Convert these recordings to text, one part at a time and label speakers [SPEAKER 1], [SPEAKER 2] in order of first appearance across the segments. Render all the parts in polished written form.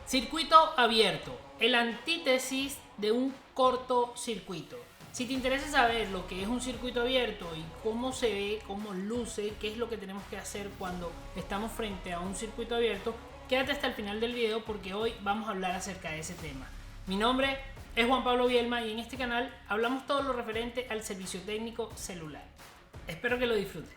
[SPEAKER 1] Circuito abierto, el antítesis de un cortocircuito. Si te interesa saber lo que es un circuito abierto y cómo se ve, cómo luce, qué es lo que tenemos que hacer cuando estamos frente a un circuito abierto, quédate hasta el final del video porque hoy vamos a hablar acerca de ese tema. Mi nombre es Juan Pablo Bielma y en este canal hablamos todo lo referente al servicio técnico celular. Espero que lo disfrutes.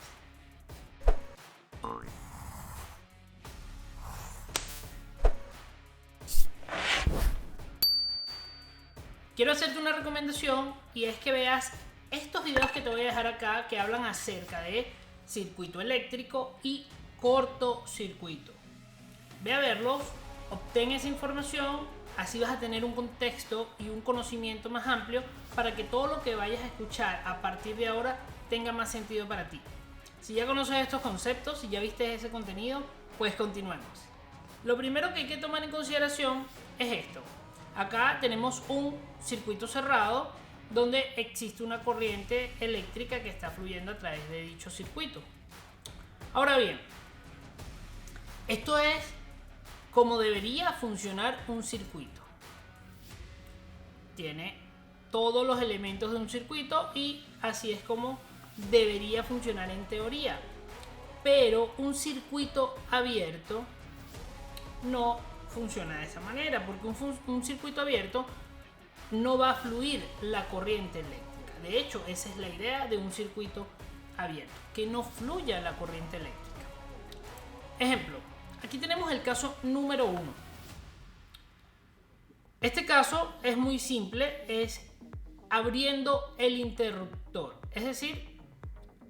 [SPEAKER 1] Quiero hacerte una recomendación y es que veas estos videos que te voy a dejar acá que hablan acerca de circuito eléctrico y cortocircuito. Ve a verlos, obtén esa información, así vas a tener un contexto y un conocimiento más amplio para que todo lo que vayas a escuchar a partir de ahora tenga más sentido para ti. Si ya conoces estos conceptos, si ya viste ese contenido, pues continuemos. Lo primero que hay que tomar en consideración es esto. Acá tenemos un circuito cerrado donde existe una corriente eléctrica que está fluyendo a través de dicho circuito. Ahora bien, esto es como debería funcionar un circuito. Tiene todos los elementos de un circuito y así es como debería funcionar en teoría. Pero un circuito abierto no funciona de esa manera, porque un circuito abierto no va a fluir la corriente eléctrica. De hecho, esa es la idea de un circuito abierto, que no fluya la corriente eléctrica. Ejemplo, aquí tenemos el caso número 1. Este caso es muy simple, es abriendo el interruptor, es decir,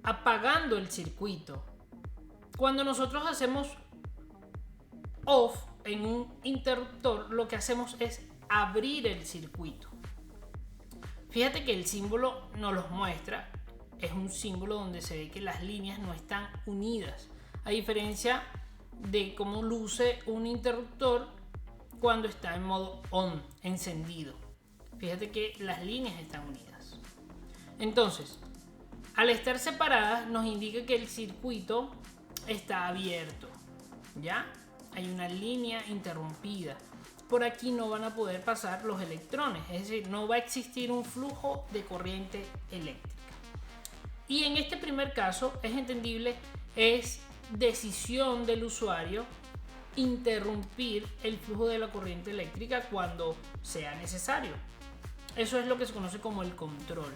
[SPEAKER 1] apagando el circuito. Cuando nosotros hacemos off en un interruptor, lo que hacemos es abrir el circuito. Fíjate que el símbolo nos los muestra, es un símbolo donde se ve que las líneas no están unidas, a diferencia de cómo luce un interruptor cuando está en modo on, encendido. Fíjate que las líneas están unidas. Entonces, al estar separadas nos indica que el circuito está abierto, ¿ya? Hay una línea interrumpida. Por aquí no van a poder pasar los electrones, es decir, no va a existir un flujo de corriente eléctrica. Y en este primer caso es entendible, es decisión del usuario interrumpir el flujo de la corriente eléctrica cuando sea necesario. Eso es lo que se conoce como el control.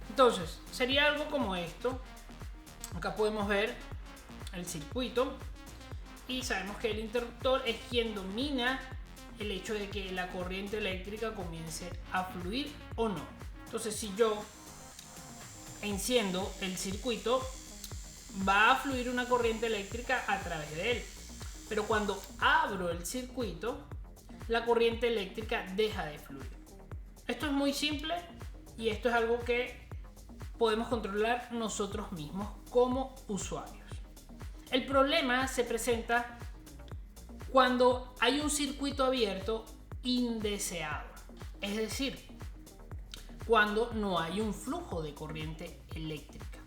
[SPEAKER 1] Entonces, sería algo como esto. Acá podemos ver el circuito. Y sabemos que el interruptor es quien domina el hecho de que la corriente eléctrica comience a fluir o no. Entonces, si yo enciendo el circuito, va a fluir una corriente eléctrica a través de él. Pero cuando abro el circuito, la corriente eléctrica deja de fluir. Esto es muy simple y esto es algo que podemos controlar nosotros mismos como usuarios. El problema se presenta cuando hay un circuito abierto indeseado, es decir, cuando no hay un flujo de corriente eléctrica.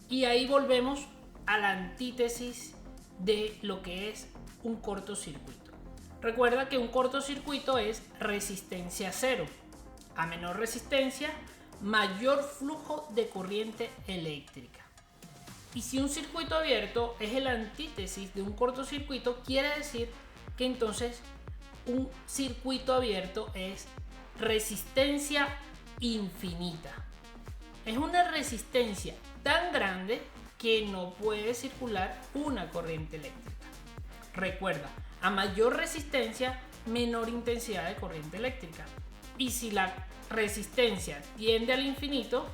[SPEAKER 1] Y ahí volvemos a la antítesis de lo que es un cortocircuito. Recuerda que un cortocircuito es resistencia cero. A menor resistencia, mayor flujo de corriente eléctrica. Y si un circuito abierto es el antítesis de un cortocircuito, quiere decir que entonces un circuito abierto es resistencia infinita. Es una resistencia tan grande que no puede circular una corriente eléctrica. Recuerda, a mayor resistencia, menor intensidad de corriente eléctrica. Y si la resistencia tiende al infinito,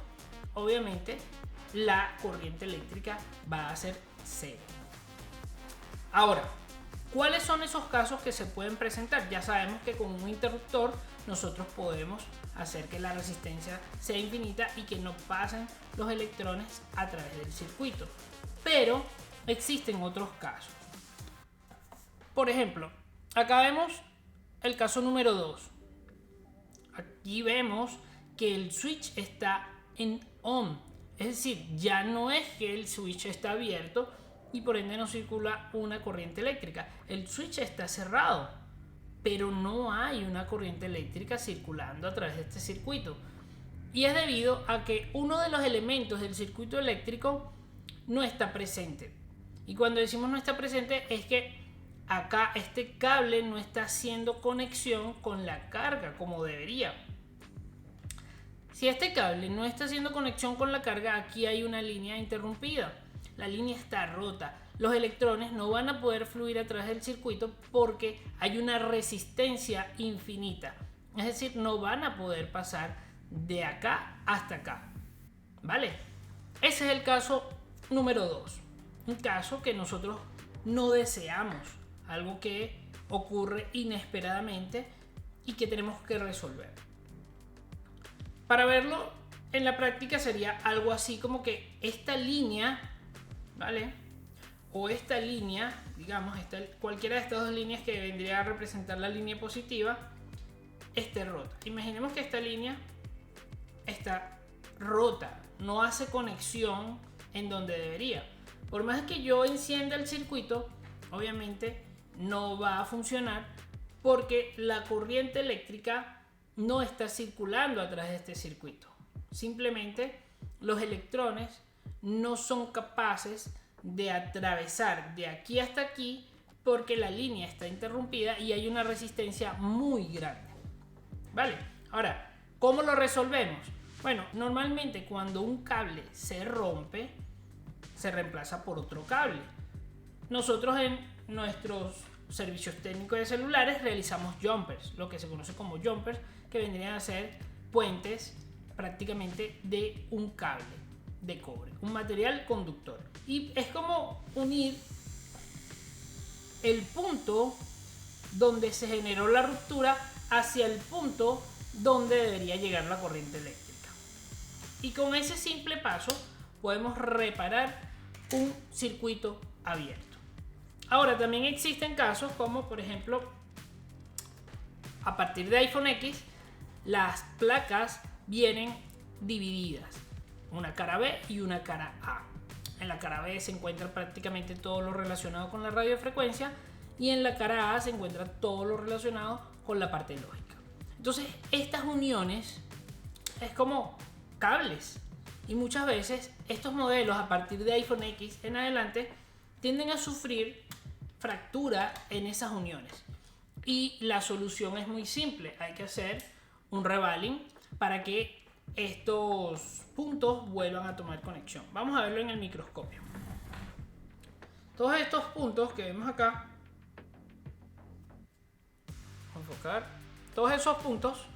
[SPEAKER 1] obviamente la corriente eléctrica va a ser cero. Ahora, ¿cuáles son esos casos que se pueden presentar? Ya sabemos que con un interruptor nosotros podemos hacer que la resistencia sea infinita y que no pasen los electrones a través del circuito. Pero existen otros casos. Por ejemplo, acá vemos el caso número 2. Aquí vemos que el switch está en on. Es decir, ya no es que el switch está abierto y por ende no circula una corriente eléctrica. El switch está cerrado. pero no hay una corriente eléctrica circulando a través de este circuito. Y es debido a que uno de los elementos del circuito eléctrico no está presente. Y cuando decimos no está presente es que acá este cable no está haciendo conexión con la carga como debería. Si este cable no está haciendo conexión con la carga, aquí hay una línea interrumpida. La línea está rota. Los electrones no van a poder fluir a través del circuito porque hay una resistencia infinita. Es decir, no van a poder pasar de acá hasta acá. ¿Vale? Ese es el caso número 2. Un caso que nosotros no deseamos. Algo que ocurre inesperadamente y que tenemos que resolver. Para verlo en la práctica sería algo así como que esta línea, ¿vale? O esta línea, digamos, cualquiera de estas dos líneas que vendría a representar la línea positiva, esté rota. Imaginemos que esta línea está rota, no hace conexión en donde debería. Por más que yo encienda el circuito, obviamente no va a funcionar porque la corriente eléctrica no está circulando a través de este circuito. Simplemente los electrones no son capaces de atravesar de aquí hasta aquí porque la línea está interrumpida y hay una resistencia muy grande. ¿Vale? Ahora, ¿cómo lo resolvemos? Bueno, normalmente cuando un cable se rompe, se reemplaza por otro cable. Nosotros en nuestros servicios técnicos de celulares realizamos jumpers, lo que se conoce como jumpers, que vendrían a ser puentes prácticamente de un cable de cobre, un material conductor. Y es como unir el punto donde se generó la ruptura hacia el punto donde debería llegar la corriente eléctrica. Y con ese simple paso podemos reparar un circuito abierto. Ahora, también existen casos como, por ejemplo, a partir de iPhone X, las placas vienen divididas, una cara B y una cara A. En la cara B se encuentra prácticamente todo lo relacionado con la radiofrecuencia y en la cara A se encuentra todo lo relacionado con la parte lógica. Entonces, estas uniones es como cables y muchas veces estos modelos a partir de iPhone X en adelante tienden a sufrir fractura en esas uniones. Y la solución es muy simple, hay que hacer un revaling para que estos puntos vuelvan a tomar conexión. Vamos a verlo en el microscopio. Todos estos puntos que vemos acá, enfocar, todos esos puntos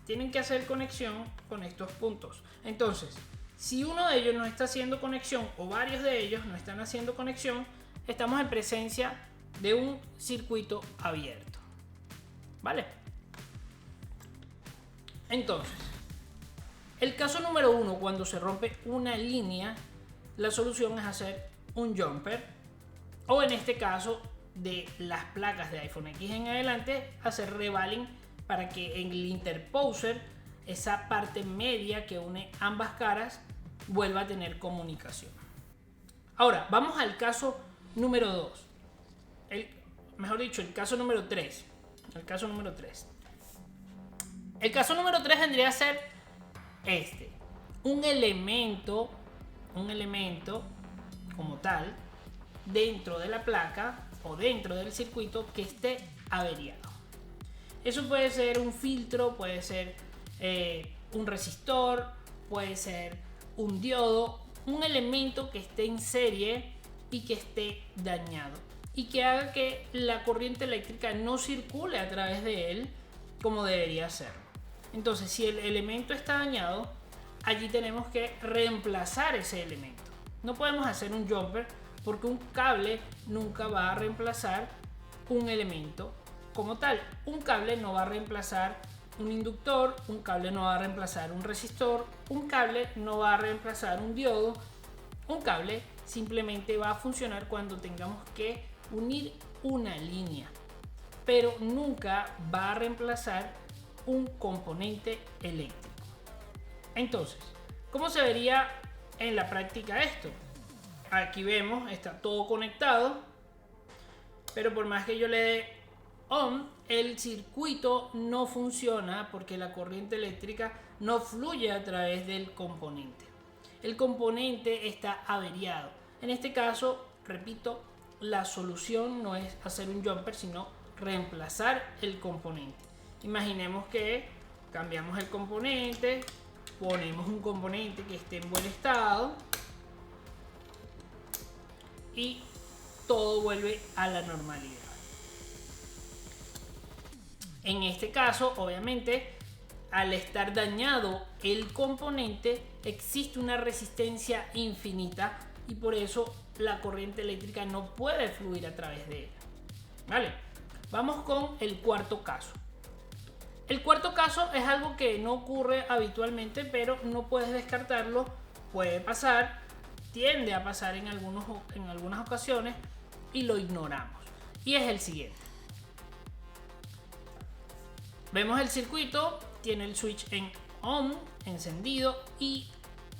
[SPEAKER 1] tienen que hacer conexión con estos puntos. Entonces, si uno de ellos no está haciendo conexión o varios de ellos no están haciendo conexión, estamos en presencia de un circuito abierto. ¿Vale? Entonces, el caso número 1, cuando se rompe una línea, la solución es hacer un jumper, o en este caso de las placas de iPhone X en adelante, hacer revaling para que en el interposer, esa parte media que une ambas caras, vuelva a tener comunicación. Ahora, vamos al caso número 2. Mejor dicho, el caso número 3. El caso número 3. El caso número 3 vendría a ser este. Un elemento como tal dentro de la placa o dentro del circuito que esté averiado. Eso puede ser un filtro, puede ser un resistor, puede ser un diodo, un elemento que esté en serie y que esté dañado y que haga que la corriente eléctrica no circule a través de él como debería ser. Entonces, si el elemento está dañado, allí tenemos que reemplazar ese elemento. No podemos hacer un jumper porque un cable nunca va a reemplazar un elemento como tal. Un cable no va a reemplazar un inductor, un cable no va a reemplazar un resistor, un cable no va a reemplazar un diodo. Un cable simplemente va a funcionar cuando tengamos que unir una línea, pero nunca va a reemplazar un componente eléctrico. Entonces, ¿cómo se vería en la práctica esto? Aquí vemos, está todo conectado, pero por más que yo le dé on, el circuito no funciona porque la corriente eléctrica no fluye a través del componente. El componente está averiado. En este caso, repito, la solución no es hacer un jumper, sino reemplazar el componente. Imaginemos que cambiamos el componente, ponemos un componente que esté en buen estado y todo vuelve a la normalidad. En este caso, obviamente, al estar dañado el componente, existe una resistencia infinita y por eso la corriente eléctrica no puede fluir a través de ella. ¿Vale? Vamos con el cuarto caso. El cuarto caso es algo que no ocurre habitualmente, pero no puedes descartarlo. Puede pasar, tiende a pasar en algunas ocasiones y lo ignoramos. Y es el siguiente. Vemos el circuito, tiene el switch en on, encendido, y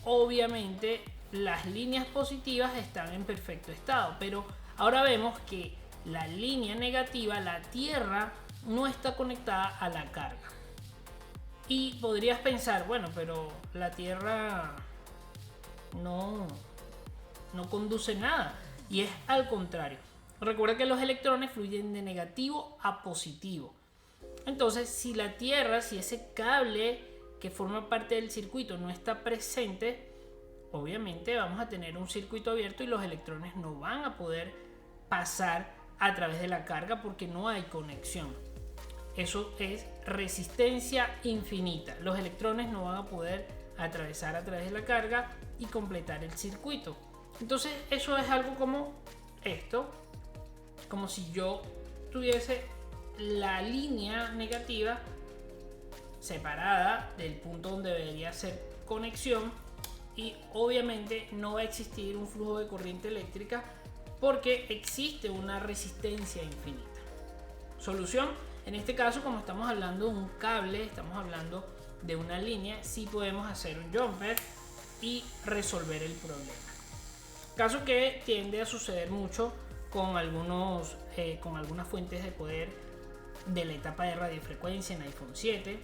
[SPEAKER 1] obviamente las líneas positivas están en perfecto estado, pero ahora vemos que la línea negativa, la tierra, no está conectada a la carga. Y podrías pensar, bueno, pero la tierra no conduce nada, y es al contrario. Recuerda que los electrones fluyen de negativo a positivo. Entonces, si la tierra, si ese cable que forma parte del circuito no está presente, obviamente vamos a tener un circuito abierto y los electrones no van a poder pasar a través de la carga porque no hay conexión. Eso es resistencia infinita. Los electrones no van a poder atravesar a través de la carga y completar el circuito. Entonces, eso es algo como esto, como si yo tuviese la línea negativa separada del punto donde debería ser conexión y obviamente no va a existir un flujo de corriente eléctrica porque existe una resistencia infinita. Solución: en este caso, como estamos hablando de un cable, estamos hablando de una línea, sí podemos hacer un jumper y resolver el problema. Caso que tiende a suceder mucho con algunas fuentes de poder de la etapa de radiofrecuencia en iPhone 7.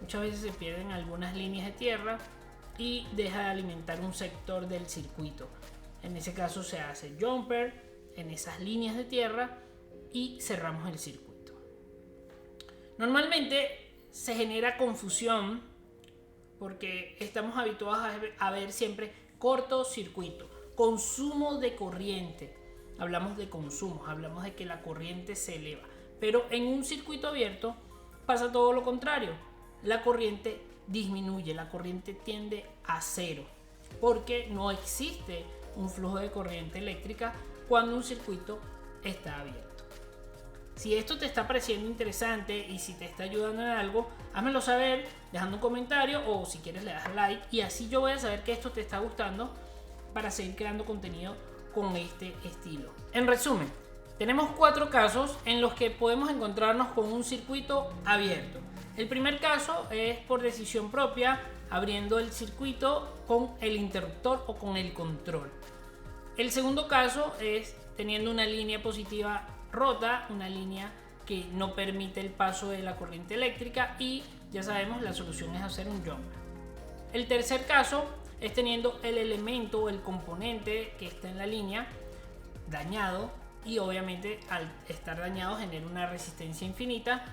[SPEAKER 1] Muchas veces se pierden algunas líneas de tierra y deja de alimentar un sector del circuito. En ese caso se hace jumper en esas líneas de tierra y cerramos el circuito. Normalmente se genera confusión porque estamos habituados a ver siempre cortocircuito, consumo de corriente. Hablamos de consumos, hablamos de que la corriente se eleva. Pero en un circuito abierto pasa todo lo contrario. La corriente disminuye, la corriente tiende a cero, porque no existe un flujo de corriente eléctrica cuando un circuito está abierto. Si esto te está pareciendo interesante y si te está ayudando en algo, házmelo saber dejando un comentario o si quieres le das like y así yo voy a saber que esto te está gustando para seguir creando contenido con este estilo. En resumen, tenemos 4 casos en los que podemos encontrarnos con un circuito abierto. El primer caso es por decisión propia, abriendo el circuito con el interruptor o con el control. El segundo caso es teniendo una línea positiva rota, una línea que no permite el paso de la corriente eléctrica y ya sabemos, la solución es hacer un jumper. El tercer caso es teniendo el elemento o el componente que está en la línea dañado y obviamente al estar dañado genera una resistencia infinita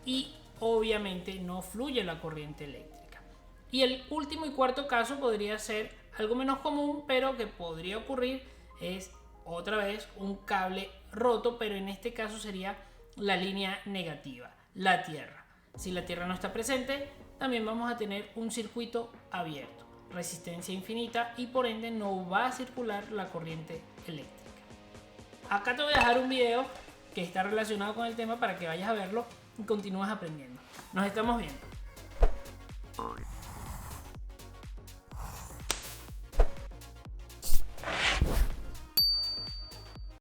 [SPEAKER 1] y obviamente no fluye la corriente eléctrica. Y el último y cuarto caso podría ser algo menos común, pero que podría ocurrir, es otra vez un cable roto, pero en este caso sería la línea negativa, la tierra. Si la tierra no está presente, también vamos a tener un circuito abierto, resistencia infinita y por ende no va a circular la corriente eléctrica. Acá te voy a dejar un video que está relacionado con el tema para que vayas a verlo y continúes aprendiendo. Nos estamos viendo.